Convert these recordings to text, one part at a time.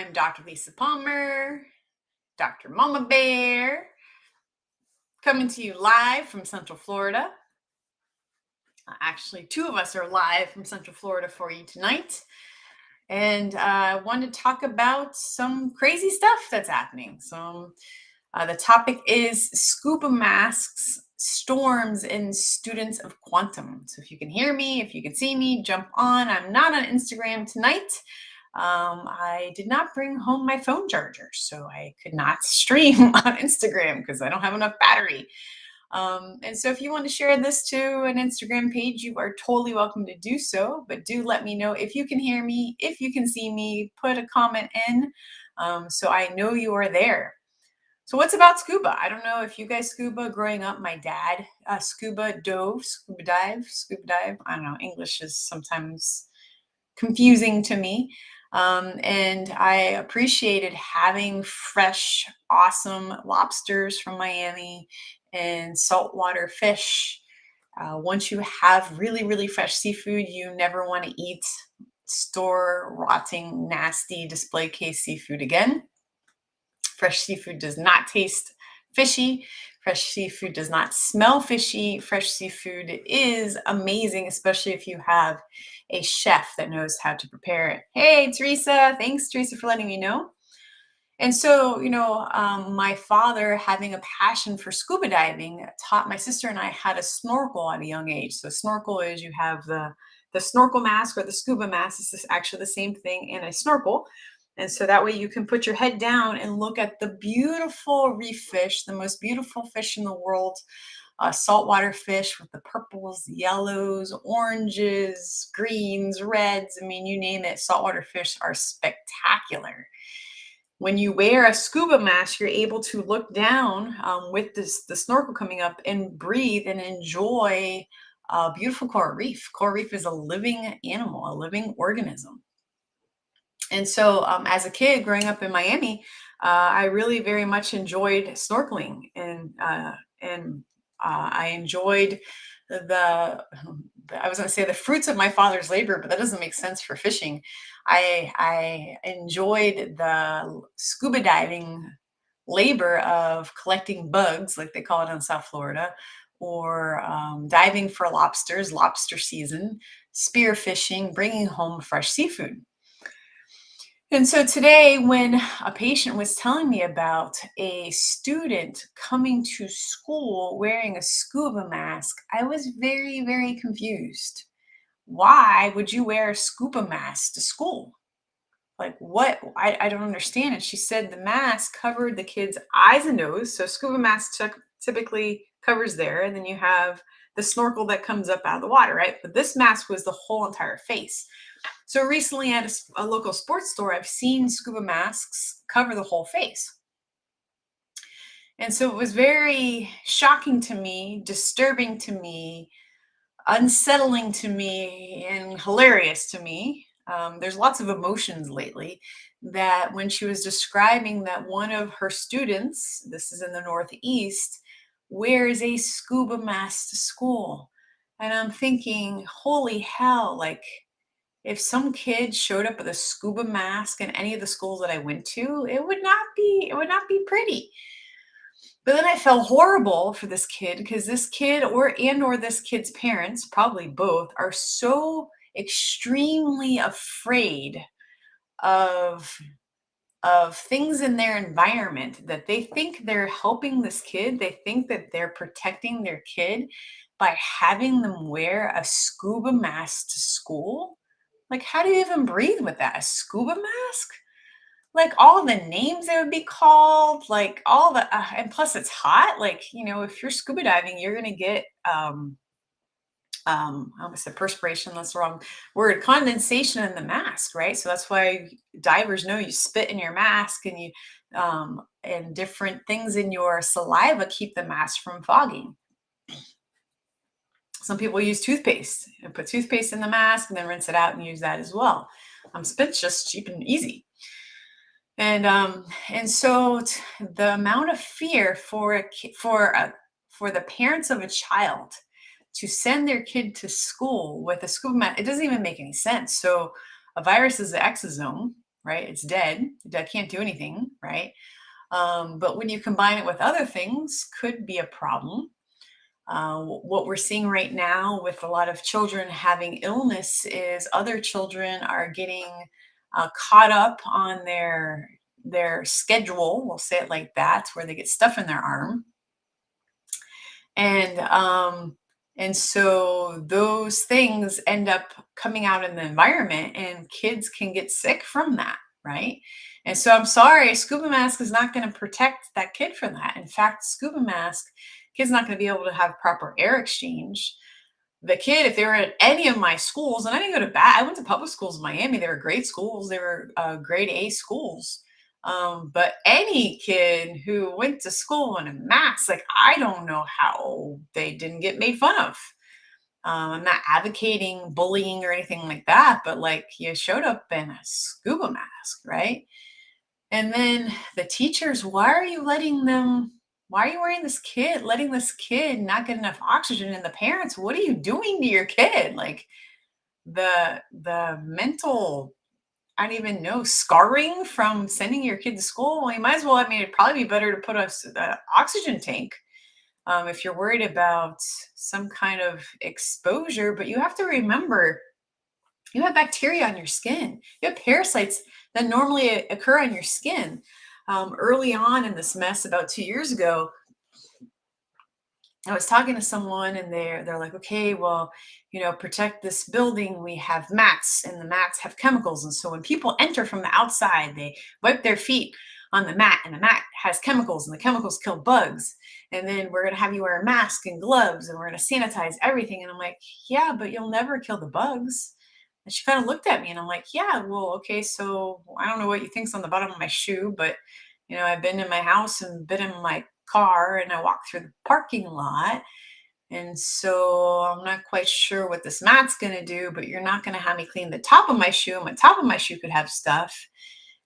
I'm Dr. Lisa Palmer, Dr. Mama Bear, coming to you live from Central Florida. Actually, two of us are live from Central Florida for you tonight. And I wanted to talk about some crazy stuff that's happening. The topic is scuba masks, storms, and students of quantum. So if you can hear me, if you can see me, jump on. I'm not on Instagram tonight. I did not bring home my phone charger, so I could not stream on Instagram because I don't have enough battery. And so if you want to share this to an Instagram page, you are totally welcome to do so. But do let me know if you can hear me, if you can see me, put a comment in so I know you are there. So what's about scuba? I don't know if you guys scuba growing up. My dad scuba dive. I don't know. English is sometimes confusing to me. And I appreciated having fresh, awesome lobsters from Miami and saltwater fish. Once you have really, really fresh seafood, you never want to eat store rotting, nasty display case seafood again. Fresh seafood does not taste fishy. Fresh seafood does not smell fishy. Fresh seafood is amazing, especially if you have a chef that knows how to prepare it. Hey, Teresa. Thanks, Teresa, for letting me know. And so, my father, having a passion for scuba diving, taught my sister and I how to snorkel at a young age. So, snorkel is you have the snorkel mask or the scuba mask. This is actually the same thing in a snorkel. And so that way you can put your head down and look at the beautiful reef fish, the most beautiful fish in the world, saltwater fish with the purples, yellows, oranges, greens, reds. I mean, you name it. Saltwater fish are spectacular. When you wear a scuba mask, you're able to look down with the snorkel coming up and breathe and enjoy a beautiful coral reef. Coral reef is a living animal, a living organism. And so, as a kid growing up in Miami, I really very much enjoyed snorkeling, and I enjoyed the I was going to say the fruits of my father's labor, but that doesn't make sense for fishing. I enjoyed the scuba diving labor of collecting bugs, like they call it in South Florida, or diving for lobsters, lobster season, spear fishing, bringing home fresh seafood. And so today, when a patient was telling me about a student coming to school wearing a scuba mask, I was very, very confused. Why would you wear a scuba mask to school? Like, what? I don't understand. And she said the mask covered the kid's eyes and nose. So, scuba mask typically covers there. And then you have the snorkel that comes up out of the water, right? But this mask was the whole entire face. So recently at a local sports store, I've seen scuba masks cover the whole face. And so it was very shocking to me, disturbing to me, unsettling to me, and hilarious to me. There's lots of emotions lately that when she was describing that one of her students, this is in the Northeast, wears a scuba mask to school. And I'm thinking, holy hell, like, if some kid showed up with a scuba mask in any of the schools that I went to, it would not be pretty. But then I felt horrible for this kid because this kid or this kid's parents, probably both, are so extremely afraid of things in their environment that they think they're helping this kid. They think that they're protecting their kid by having them wear a scuba mask to school. Like, how do you even breathe with that? A scuba mask? Like, all the names they would be called, like, and plus it's hot. Like, if you're scuba diving, you're going to get, I almost said perspiration, that's the wrong word, condensation in the mask, right? So that's why divers know you spit in your mask and different things in your saliva keep the mask from fogging. Some people use toothpaste and put toothpaste in the mask and then rinse it out and use that as well. Spit's just cheap and easy. And so the amount of fear for the parents of a child to send their kid to school with a scuba mask, it doesn't even make any sense. So a virus is an exosome. right? It's dead. It can't do anything, right? But when you combine it with other things, could be a problem. What we're seeing right now with a lot of children having illness is other children are getting caught up on their schedule. We'll say it like that, where they get stuff in their arm, and so those things end up coming out in the environment, and kids can get sick from that, right? And so I'm sorry, scuba mask is not going to protect that kid from that. In fact, scuba mask, kid's not going to be able to have proper air exchange. The kid, if they were at any of my schools, and I didn't go to bad, I went to public schools in Miami. They were great schools. They were grade A schools. But any kid who went to school in a mask, like, I don't know how they didn't get made fun of. I'm not advocating bullying or anything like that, but like, you showed up in a scuba mask, right? And then the teachers, why are you letting them? Why are you wearing this kid, letting this kid not get enough oxygen? And the parents, what are you doing to your kid? Like, the mental, I don't even know, scarring from sending your kid to school. Well, you might as well. I mean, it'd probably be better to put a oxygen tank if you're worried about some kind of exposure. But you have to remember, you have bacteria on your skin. You have parasites that normally occur on your skin. Early on in this mess, about 2 years ago, I was talking to someone, and they're like, okay, well, protect this building. We have mats, and the mats have chemicals. And so when people enter from the outside, they wipe their feet on the mat, and the mat has chemicals, and the chemicals kill bugs. And then we're going to have you wear a mask and gloves, and we're going to sanitize everything. And I'm like, yeah, but you'll never kill the bugs. And she kind of looked at me, and I'm like, yeah, well, okay, so I don't know what you think's on the bottom of my shoe, but I've been in my house and been in my car, and I walk through the parking lot. And so I'm not quite sure what this mat's going to do, but you're not going to have me clean the top of my shoe. And my top of my shoe could have stuff.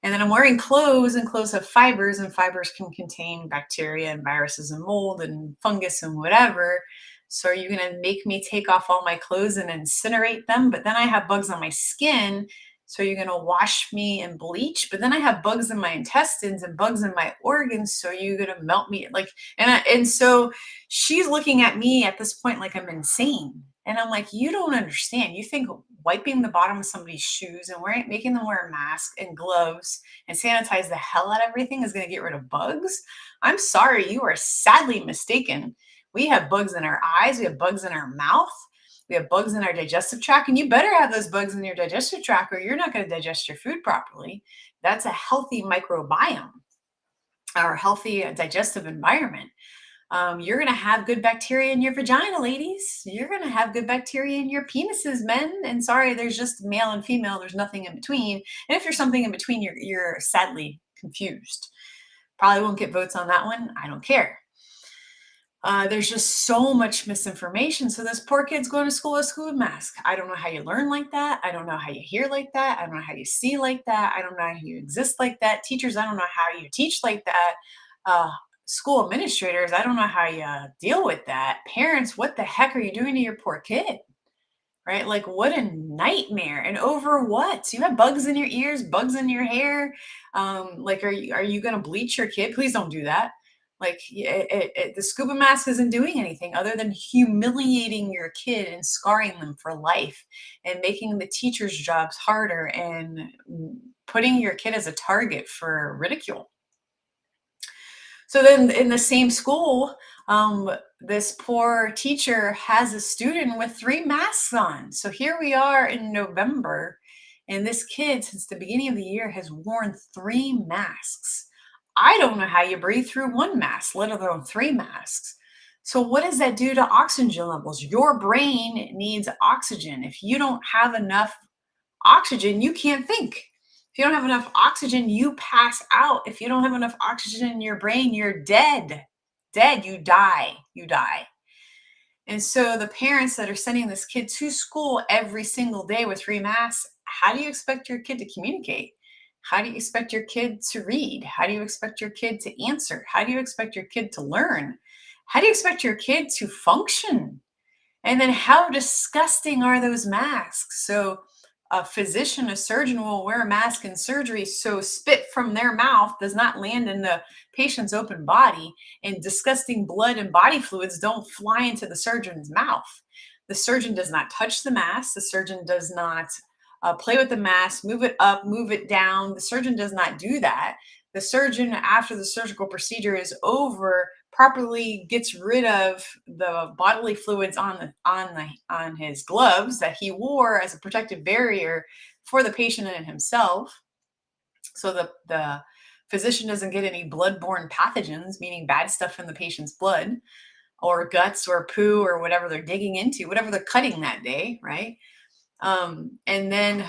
And then I'm wearing clothes, and clothes have fibers, and fibers can contain bacteria and viruses and mold and fungus and whatever. So are you going to make me take off all my clothes and incinerate them? But then I have bugs on my skin. So you're going to wash me in bleach, but then I have bugs in my intestines and bugs in my organs. So you're going to melt me like, and so she's looking at me at this point like I'm insane. And I'm like, you don't understand. You think wiping the bottom of somebody's shoes and making them wear a mask and gloves and sanitize the hell out of everything is going to get rid of bugs? I'm sorry, you are sadly mistaken. We have bugs in our eyes, we have bugs in our mouth, we have bugs in our digestive tract, and you better have those bugs in your digestive tract or you're not going to digest your food properly. That's a healthy microbiome or healthy digestive environment. You're going to have good bacteria in your vagina, ladies. You're going to have good bacteria in your penises, men. And sorry, there's just male and female. There's nothing in between. And if you're something in between, you're sadly confused. Probably won't get votes on that one. I don't care. There's just so much misinformation. So this poor kid's going to school with a scuba mask. I don't know how you learn like that. I don't know how you hear like that. I don't know how you see like that. I don't know how you exist like that. Teachers, I don't know how you teach like that. Uh, School administrators, I don't know how you deal with that. Parents, what the heck are you doing to your poor kid? Right? Like, what a nightmare. And over what? You have bugs in your ears, bugs in your hair. Like, are you going to bleach your kid? Please don't do that. Like, the scuba mask isn't doing anything other than humiliating your kid and scarring them for life and making the teachers' jobs harder and putting your kid as a target for ridicule. So then in the same school, this poor teacher has a student with 3 masks on. So here we are in November, and this kid, since the beginning of the year, has worn 3 masks. I don't know how you breathe through 1 mask, let alone 3 masks. So what does that do to oxygen levels? Your brain needs oxygen. If you don't have enough oxygen, you can't think. If you don't have enough oxygen, you pass out. If you don't have enough oxygen in your brain, you're dead. Dead, you die. You die. And so the parents that are sending this kid to school every single day with 3 masks, how do you expect your kid to communicate? How do you expect your kid to read? How do you expect your kid to answer? How do you expect your kid to learn? How do you expect your kid to function? And then how disgusting are those masks? So a physician, a surgeon will wear a mask in surgery so spit from their mouth does not land in the patient's open body and disgusting blood and body fluids don't fly into the surgeon's mouth. The surgeon does not touch the mask. The surgeon does not play with the mask, move it up, move it down. The surgeon does not do that. The surgeon, after the surgical procedure is over, properly gets rid of the bodily fluids on his gloves that he wore as a protective barrier for the patient and himself, so the physician doesn't get any bloodborne pathogens, meaning bad stuff in the patient's blood or guts or poo or whatever they're digging into, whatever they're cutting that day, right? And then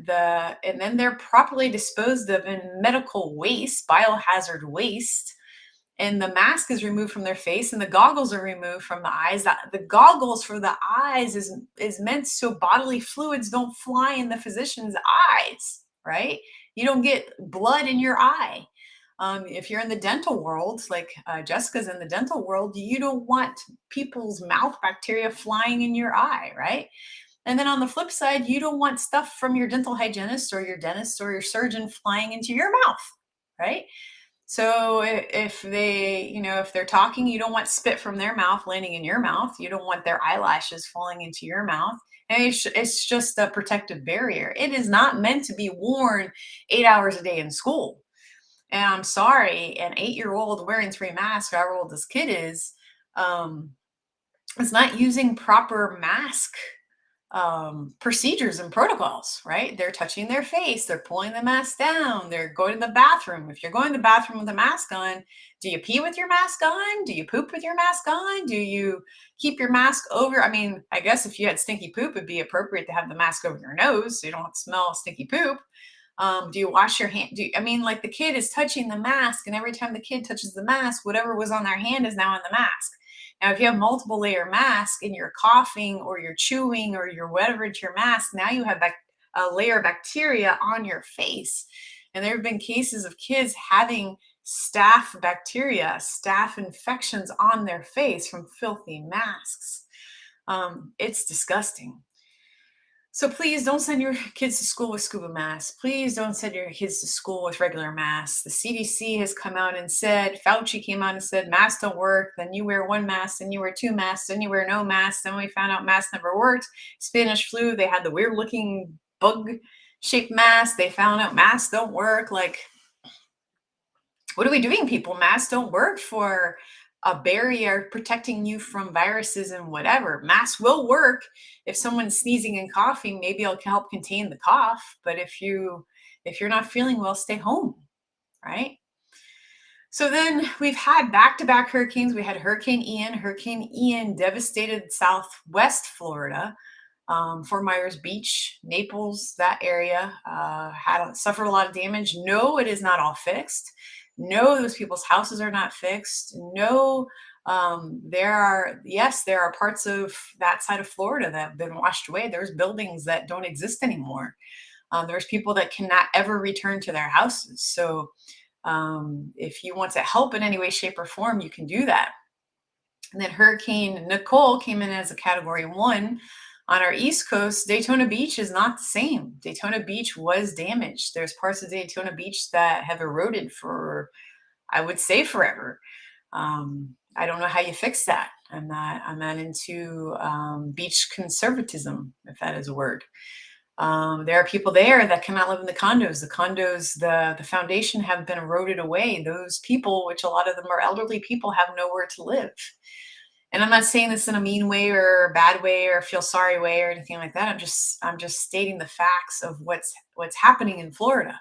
they're properly disposed of in medical waste, biohazard waste, and the mask is removed from their face and the goggles are removed from the eyes. The goggles for the eyes is meant so bodily fluids don't fly in the physician's eyes, right? You don't get blood in your eye. If you're in the dental world, like Jessica's in the dental world, you don't want people's mouth bacteria flying in your eye, right? And then on the flip side, you don't want stuff from your dental hygienist or your dentist or your surgeon flying into your mouth, right? So if they, if they're talking, you don't want spit from their mouth landing in your mouth. You don't want their eyelashes falling into your mouth. And it's just a protective barrier. It is not meant to be worn 8 hours a day in school. And I'm sorry, an 8-year-old wearing 3 masks, however old this kid um, is not using proper mask procedures and protocols, right? They're touching their face, they're pulling the mask down, they're going to the bathroom. If you're going to the bathroom with a mask on, do you pee with your mask on? Do you poop with your mask on? Do you keep your mask over? I mean, I guess if you had stinky poop, it'd be appropriate to have the mask over your nose so you don't have to smell stinky poop. Do you wash your hand? Like the kid is touching the mask, and every time the kid touches the mask, whatever was on their hand is now in the mask. Now, if you have multiple layer mask and you're coughing or you're chewing or you're whatever into your mask, now you have a layer of bacteria on your face. And there have been cases of kids having staph bacteria, staph infections on their face from filthy masks. It's disgusting. So please don't send your kids to school with scuba masks. Please don't send your kids to school with regular masks. The CDC has come out and said, Fauci came out and said, masks don't work. Then you wear one mask, then you wear 2 masks, then you wear no masks. Then we found out masks never worked. Spanish flu, they had the weird looking bug shaped mask. They found out masks don't work. Like, what are we doing, people? Masks don't work for a barrier protecting you from viruses and whatever. Masks will work if someone's sneezing and coughing. Maybe it'll help contain the cough. But if you're not feeling well, stay home, right? So then we've had back-to-back hurricanes. We had Hurricane Ian. Hurricane Ian devastated southwest Florida. Fort Myers Beach, Naples, that area suffered a lot of damage. No, it is not all fixed. No, those people's houses are not fixed. No, there are parts of that side of Florida that have been washed away. There's buildings that don't exist anymore. There's people that cannot ever return to their houses. So if you want to help in any way, shape, or form, you can do that. And then Hurricane Nicole came in as a Category 1. On our East Coast, Daytona Beach is not the same. Daytona Beach was damaged. There's parts of Daytona Beach that have eroded for, I would say, forever. I don't know how you fix that. I'm not into beach conservatism, if that is a word. There are people there that cannot live in the condos. The foundation have been eroded away. Those people, which a lot of them are elderly people, have nowhere to live. And I'm not saying this in a mean way or a bad way or feel sorry way or anything like that. I'm just stating the facts of what's happening in Florida.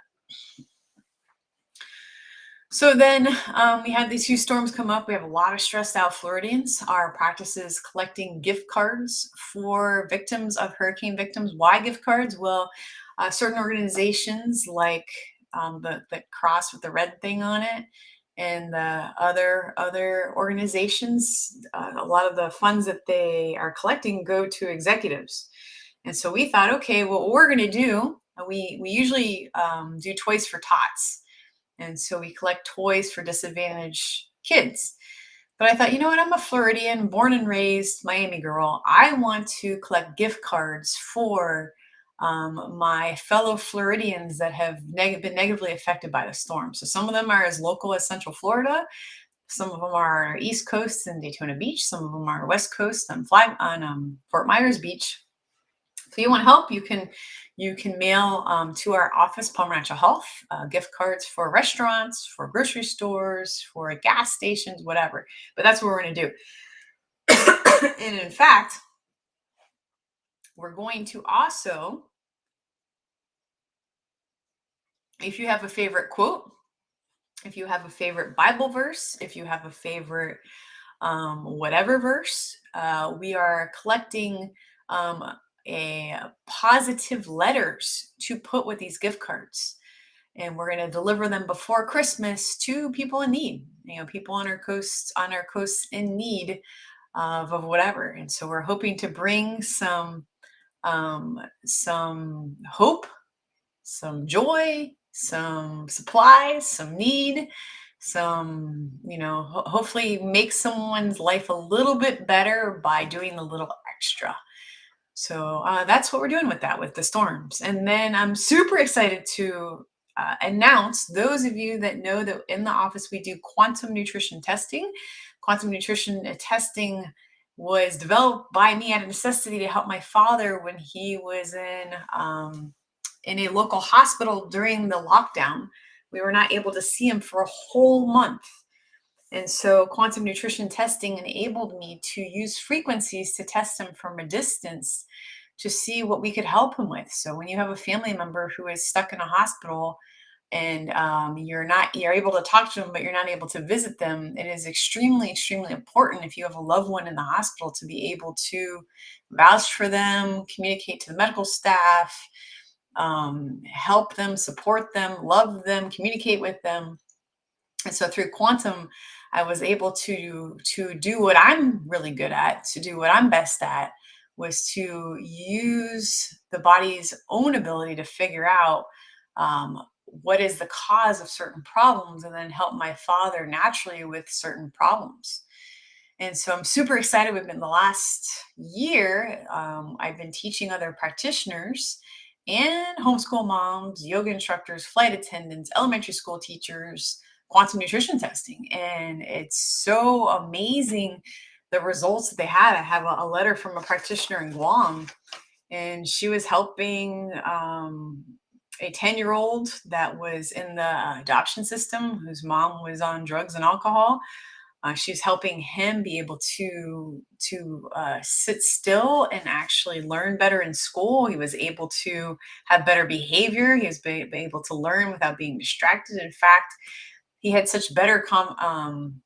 So then we had these few storms come up. We have a lot of stressed out Floridians. Our practice is collecting gift cards for victims of hurricane victims. Why gift cards? Well, certain organizations like the cross with the red thing on it, and the other organizations, a lot of the funds that they are collecting go to executives. And so we thought, okay, well, what we're going to do, we usually do Toys for Tots. And so we collect toys for disadvantaged kids. But I thought, you know what? I'm a Floridian, born and raised Miami girl. I want to collect gift cards for my fellow Floridians that have been negatively affected by the storm. So some of them are as local as Central Florida. Some of them are East Coast in Daytona Beach. Some of them are West Coast on Fort Myers Beach. If you want help, you can mail to our office, Palm Rancho Health, gift cards for restaurants, for grocery stores, for gas stations, whatever. But that's what we're going to do. And in fact, we're going to also, if you have a favorite quote, if you have a favorite Bible verse, if you have a favorite whatever verse, we are collecting a positive letters to put with these gift cards, and we're going to deliver them before Christmas to people in need. People on our coast in need of whatever. And so we're hoping to bring some hope, some joy, some supplies, some need, hopefully make someone's life a little bit better by doing a little extra. So that's what we're doing with the storms. And then I'm super excited to announce, those of you that know that in the office we do quantum nutrition testing. Quantum nutrition testing was developed by me out of necessity to help my father when he was in a local hospital during the lockdown. We were not able to see him for a whole month. And so quantum nutrition testing enabled me to use frequencies to test him from a distance to see what we could help him with. So when you have a family member who is stuck in a hospital and you're able to talk to them, but you're not able to visit them, it is extremely, extremely important, if you have a loved one in the hospital, to be able to vouch for them, communicate to the medical staff, help them, support them, love them, communicate with them. And so through quantum, I was able to do what I'm really good at, to do what I'm best at, was to use the body's own ability to figure out what is the cause of certain problems, and then help my father naturally with certain problems. And so I'm super excited. We've been the last year, I've been teaching other practitioners and homeschool moms, yoga instructors, flight attendants, elementary school teachers, quantum nutrition testing. And it's so amazing the results that they had. I have a letter from a practitioner in Guam, and she was helping a 10-year-old that was in the adoption system, whose mom was on drugs and alcohol. She's helping him be able to sit still and actually learn better in school. He was able to have better behavior. He was able to learn without being distracted. In fact, he had such better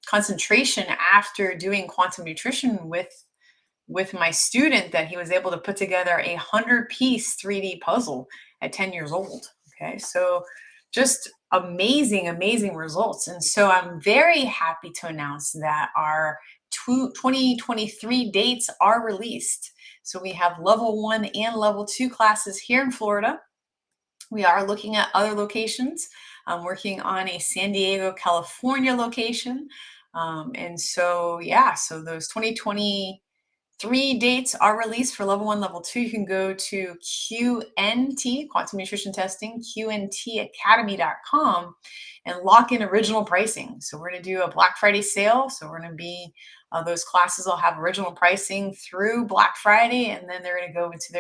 concentration after doing quantum nutrition with my student that he was able to put together 100-piece 3D puzzle at 10 years old. Okay, so just amazing, amazing results. And so I'm very happy to announce that our 2023 dates are released. So we have level 1 and level 2 classes here in Florida. We are looking at other locations. I'm working on a San Diego, California location. And so, yeah, so those 2023 dates are released for level 1, level 2. You can go to QNT, Quantum Nutrition Testing, QNTacademy.com, and lock in original pricing. So we're going to do a Black Friday sale. So we're going to be, those classes will have original pricing through Black Friday, and then they're going to go to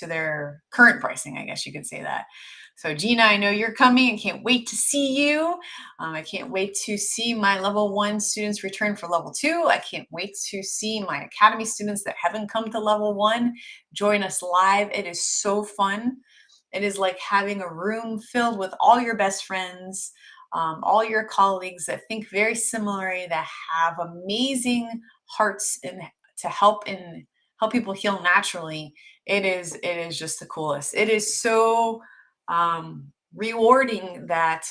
their current pricing, I guess you could say that. So Gina, I know you're coming and can't wait to see you. I can't wait to see my level 1 students return for level 2. I can't wait to see my academy students that haven't come to level 1 join us live. It is so fun. It is like having a room filled with all your best friends, all your colleagues that think very similarly, that have amazing hearts and to help people heal naturally. It is just the coolest. It is so rewarding that,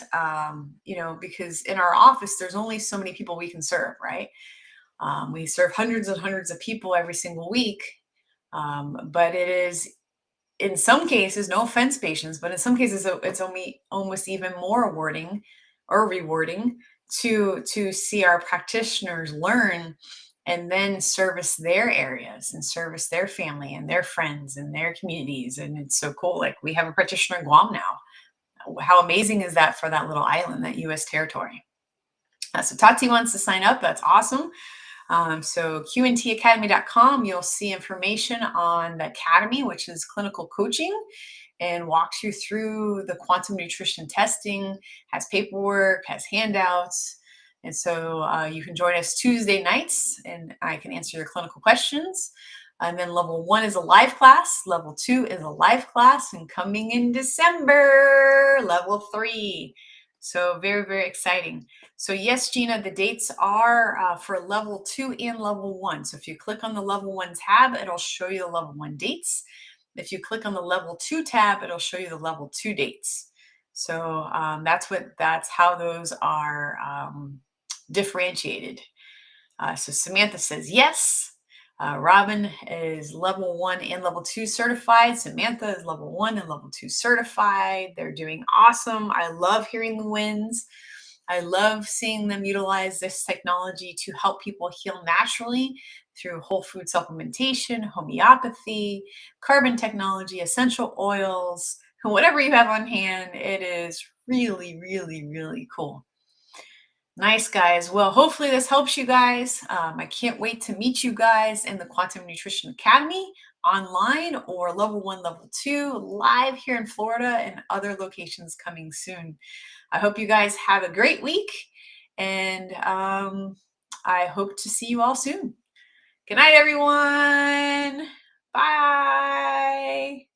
because in our office, there's only so many people we can serve, right? We serve hundreds and hundreds of people every single week. But it is, in some cases, no offense, patients, but in some cases, it's only almost even more rewarding to see our practitioners learn and then service their areas and service their family and their friends and their communities. And it's so cool. Like we have a practitioner in Guam now. How amazing is that for that little island, that US territory? So Tati wants to sign up. That's awesome. So qntacademy.com, you'll see information on the academy, which is clinical coaching, and walks you through the quantum nutrition testing, has paperwork, has handouts. And so you can join us Tuesday nights and I can answer your clinical questions. And then level 1 is a live class. Level 2 is a live class. And coming in December, level 3. So very, very exciting. So yes, Gina, the dates are for level 2 and level 1. So if you click on the level 1 tab, it'll show you the level 1 dates. If you click on the level 2 tab, it'll show you the level 2 dates. So that's how those are differentiated. So Samantha says yes. Robin is level 1 and level 2 certified. Samantha is level 1 and level 2 certified. They're doing awesome. I love hearing the wins. I love seeing them utilize this technology to help people heal naturally through whole food supplementation, homeopathy, carbon technology, essential oils, whatever you have on hand. It is really, really, really cool. Nice, guys. Well, hopefully this helps you guys. I can't wait to meet you guys in the Quantum Nutrition Academy online or level 1, level 2, live here in Florida and other locations coming soon. I hope you guys have a great week, and I hope to see you all soon. Good night, everyone. Bye.